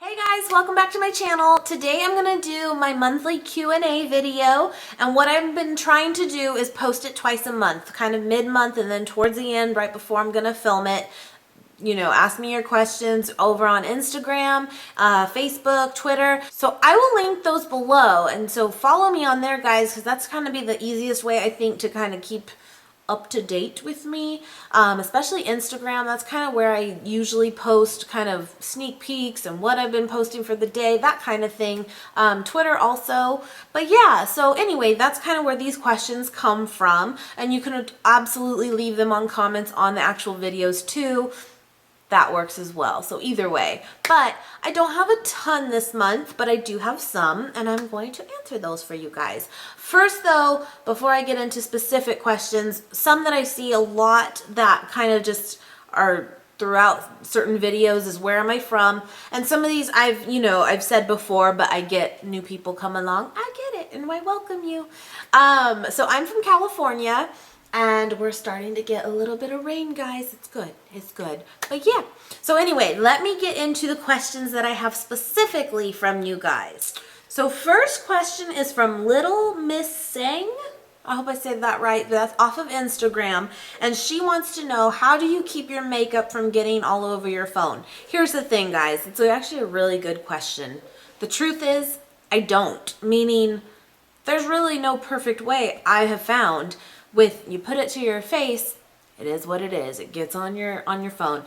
Hey guys, welcome back to my channel. Today I'm going to do my monthly Q&A video, and what I've been trying to do is post it twice a month, kind of mid-month and then towards the end right before I'm going to film it. You know, ask me your questions over on Instagram, Facebook, Twitter. So I will link those below, and so follow me on there, guys, because that's kind of be the easiest way I think to kind of keep up to date with me, especially Instagram. That's kind of where I usually post kind of sneak peeks and what I've been posting for the day, that kind of thing. Twitter also. But yeah, so anyway, that's kind of where these questions come from, and you can absolutely leave them on comments on the actual videos too. That works as well. So either way, but I don't have a ton this month, but I do have some, and I'm going to answer those for you guys. First though, before I get into specific questions, some that I see a lot that kind of just are throughout certain videos is where am I from, and some of these I've said before, but I get new people come along. I get it, and I welcome you. So I'm from California. And we're starting to get a little bit of rain, guys. It's good. It's good. But yeah. So anyway, let me get into the questions that I have specifically from you guys. So first question is from Little Miss Sang. I hope I said that right. That's off of Instagram. And she wants to know, how do you keep your makeup from getting all over your phone? Here's the thing, guys. It's actually a really good question. The truth is, I don't. Meaning, there's really no perfect way I have found. With you put it to your face, it is what it is. It gets on your phone.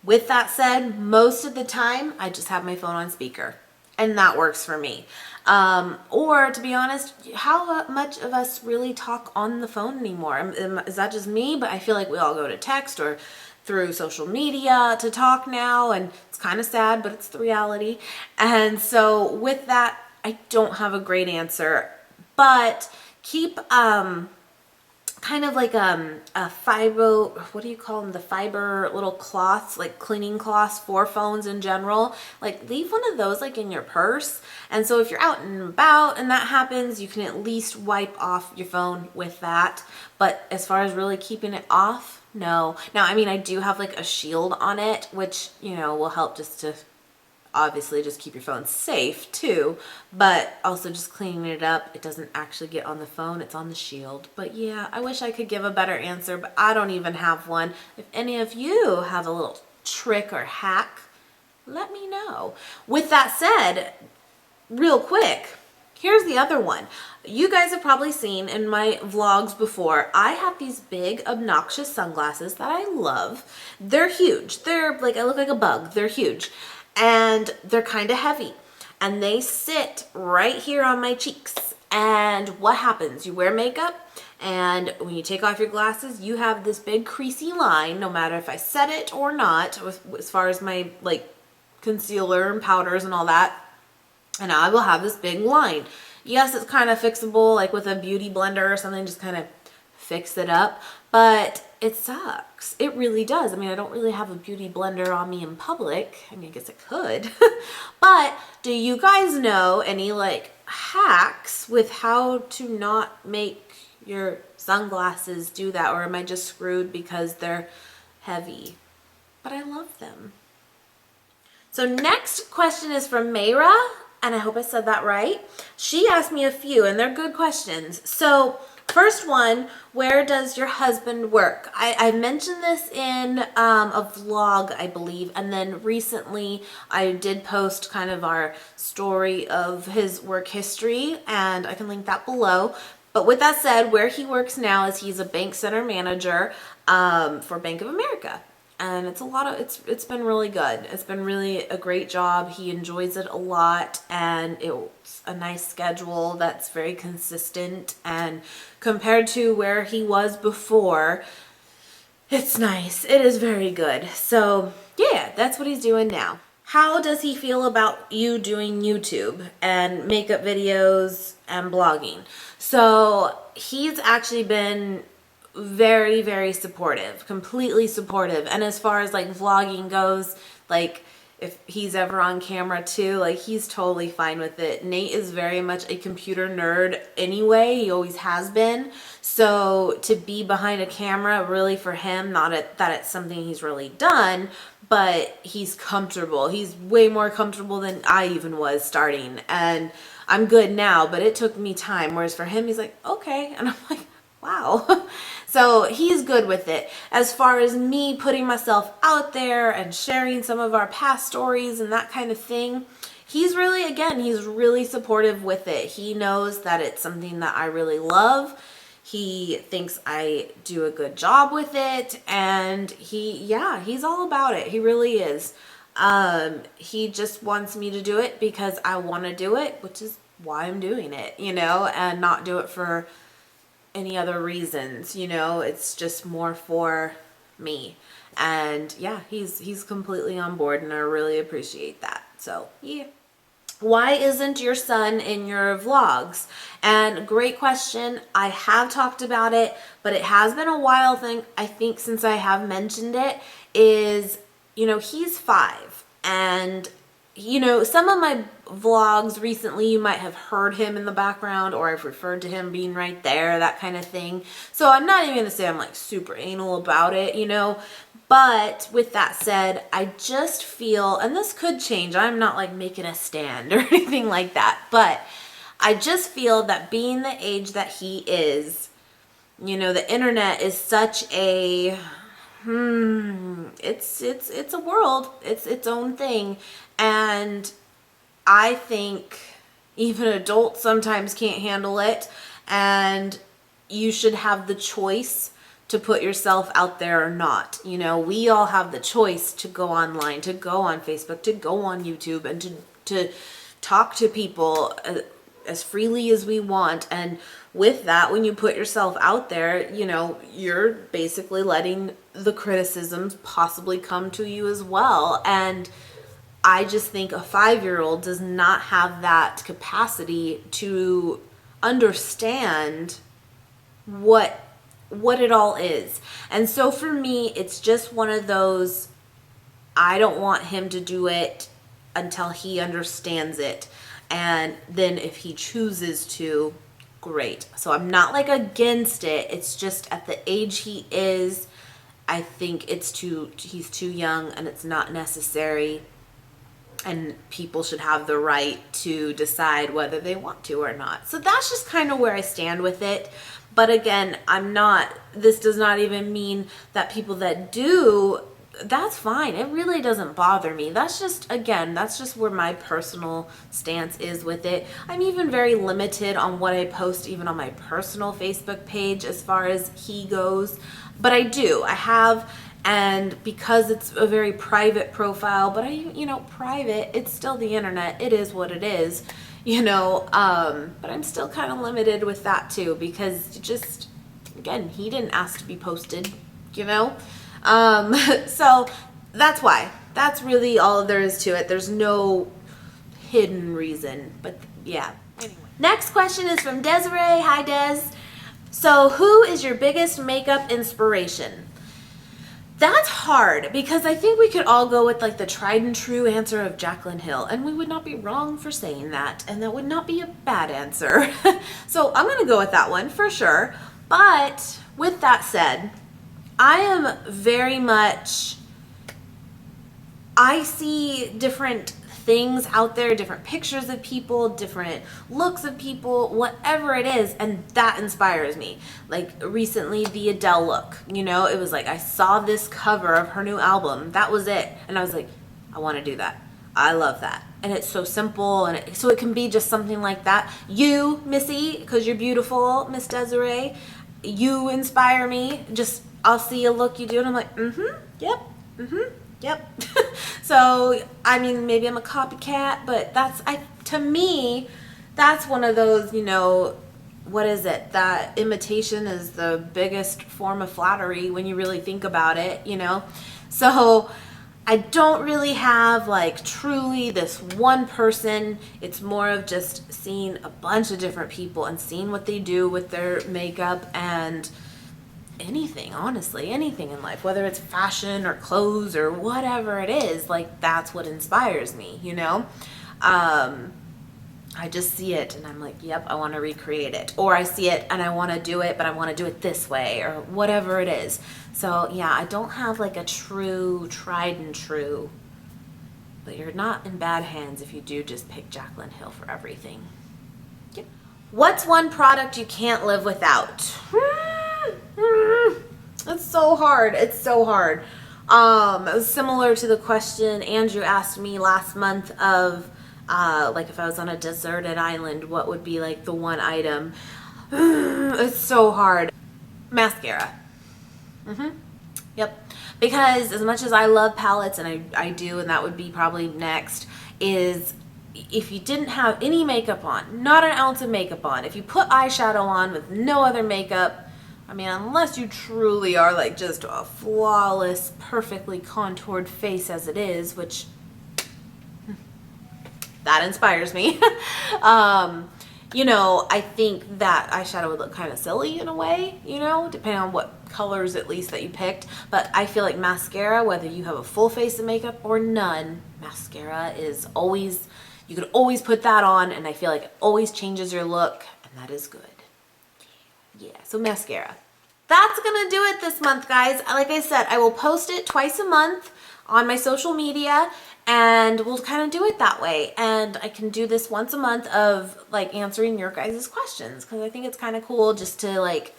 With that said, most of the time I just have my phone on speaker, and that works for me. Or to be honest, how much of us really talk on the phone anymore? Is that just me? But I feel like we all go to text or through social media to talk now, and it's kind of sad, but it's the reality. And so with that, I don't have a great answer, but keep kind of like a fiber, what do you call them, the fiber little cloths, like cleaning cloths for phones in general. Like leave one of those like in your purse, and so if you're out and about and that happens, you can at least wipe off your phone with that. But as far as really keeping it off, no. Now I mean, I do have like a shield on it, which will help just to obviously just keep your phone safe too, but also just cleaning it up. It doesn't actually get on the phone, it's on the shield. But yeah, I wish I could give a better answer, but I don't even have one. If any of you have a little trick or hack, let me know. With that said, real quick, here's the other one. You guys have probably seen in my vlogs before, I have these big obnoxious sunglasses that I love. They're huge. They're like, I look like a bug. They're huge. And they're kind of heavy, and they sit right here on my cheeks. And what happens? You wear makeup, and when you take off your glasses, you have this big creasy line, no matter if I set it or not, as far as my like concealer and powders and all that. And I will have this big line. Yes, it's kind of fixable, like with a beauty blender or something, just kind of fix it up, but it sucks. It really does. I mean, I don't really have a beauty blender on me in public. I mean, I guess I could. But do you guys know any like hacks with how to not make your sunglasses do that? Or am I just screwed because they're heavy? But I love them. So next question is from Mayra, and I hope I said that right. She asked me a few, and they're good questions. So first one, where does your husband work? I mentioned this in a vlog, I believe, and then recently I did post kind of our story of his work history, and I can link that below. But with that said, where he works now is he's a bank center manager for Bank of America. And it's been really good. It's been really a great job. He enjoys it a lot, and it's a nice schedule that's very consistent, and compared to where he was before, it's nice. It is very good. So yeah, that's what he's doing now. How does he feel about you doing YouTube and makeup videos and blogging? So he's actually been very supportive, completely supportive. And as far as like vlogging goes, like if he's ever on camera too, like he's totally fine with it. Nate is very much a computer nerd anyway. He always has been. So to be behind a camera, really for him, that it's something he's really done, but he's comfortable. He's way more comfortable than I even was starting. And I'm good now, but it took me time. Whereas for him, he's like, okay. And I'm like, wow. So he's good with it. As far as me putting myself out there and sharing some of our past stories and that kind of thing, he's really, again, he's really supportive with it. He knows that it's something that I really love. He thinks I do a good job with it, and he's all about it. He really is. He just wants me to do it because I want to do it, which is why I'm doing it, and not do it for any other reasons, it's just more for me. And yeah, he's completely on board, and I really appreciate that. So yeah. Why isn't your son in your vlogs? And great question. I have talked about it, but it has been a while I think since I have mentioned it, is, he's 5, and some of my vlogs recently, you might have heard him in the background, or I've referred to him being right there, that kind of thing. So I'm not even going to say I'm like super anal about it, But with that said, I just feel, and this could change, I'm not like making a stand or anything like that, but I just feel that being the age that he is, the internet is such a, it's a world, it's its own thing. And I think even adults sometimes can't handle it, and you should have the choice to put yourself out there or not. We all have the choice to go online, to go on Facebook, to go on YouTube, and to talk to people as freely as we want. And with that, when you put yourself out there, you're basically letting the criticisms possibly come to you as well. And I just think a 5-year-old does not have that capacity to understand what it all is. And so for me, it's just one of those, I don't want him to do it until he understands it. And then if he chooses to, great. So I'm not like against it. It's just at the age he is, I think he's too young, and it's not necessary. And people should have the right to decide whether they want to or not. So that's just kind of where I stand with it. But again, this does not even mean that people that do, that's fine. It really doesn't bother me. That's just where my personal stance is with it. I'm even very limited on what I post even on my personal Facebook page as far as he goes. But I have, and because it's a very private profile, but private, it's still the internet. It is what it is. But I'm still kind of limited with that too, because again, he didn't ask to be posted, so that's why. That's really all there is to it. There's no hidden reason, but yeah. Anyway. Next question is from Desiree. Hi, Des. So who is your biggest makeup inspiration? That's hard, because I think we could all go with like the tried and true answer of Jaclyn Hill, and we would not be wrong for saying that, and that would not be a bad answer. So I'm going to go with that one for sure. But with that said, I am very much, I see different things out there, different pictures of people, different looks of people, whatever it is, and that inspires me. Like recently, the Adele look, it was like I saw this cover of her new album, that was it, and I was like, I want to do that. I love that. And it's so simple, and so it can be just something like that. You, Missy, because you're beautiful, Miss Desiree, you inspire me. Just, I'll see a look you do, and I'm like, yep, yep. So, I mean, maybe I'm a copycat, but to me, that's one of those, what is it? That imitation is the biggest form of flattery when you really think about it, So, I don't really have like truly this one person. It's more of just seeing a bunch of different people and seeing what they do with their makeup and anything, honestly, anything in life, whether it's fashion or clothes or whatever it is, like that's what inspires me, you know? I just see it and I'm like, yep, I want to recreate it. Or I see it and I want to do it, but I want to do it this way or whatever it is. So yeah, I don't have like a true, tried and true, but you're not in bad hands if you do just pick Jaclyn Hill for everything. Yep. What's one product you can't live without? It's so hard. It's so hard. It was similar to the question Andrew asked me last month of like if I was on a deserted island, what would be like the one item? It's so hard. Mascara. Yep. Because as much as I love palettes, and I do, and that would be probably next, is if you didn't have any makeup on, not an ounce of makeup on, if you put eyeshadow on with no other makeup, I mean, unless you truly are like just a flawless, perfectly contoured face as it is, which that inspires me. You know, I think that eyeshadow would look kind of silly in a way, you know, depending on what colors at least that you picked. But I feel like mascara, whether you have a full face of makeup or none, mascara is always, you could always put that on, and I feel like it always changes your look, and that is good. Yeah, so mascara. That's gonna do it this month, guys. Like I said, I will post it twice a month on my social media, and we'll kind of do it that way. And I can do this once a month of like answering your guys' questions, because I think it's kind of cool just to like,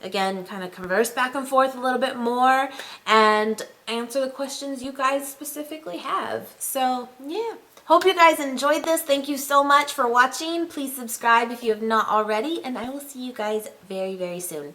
again, kind of converse back and forth a little bit more and answer the questions you guys specifically have. So yeah, hope you guys enjoyed this. Thank you so much for watching. Please subscribe if you have not already, and I will see you guys very, very soon.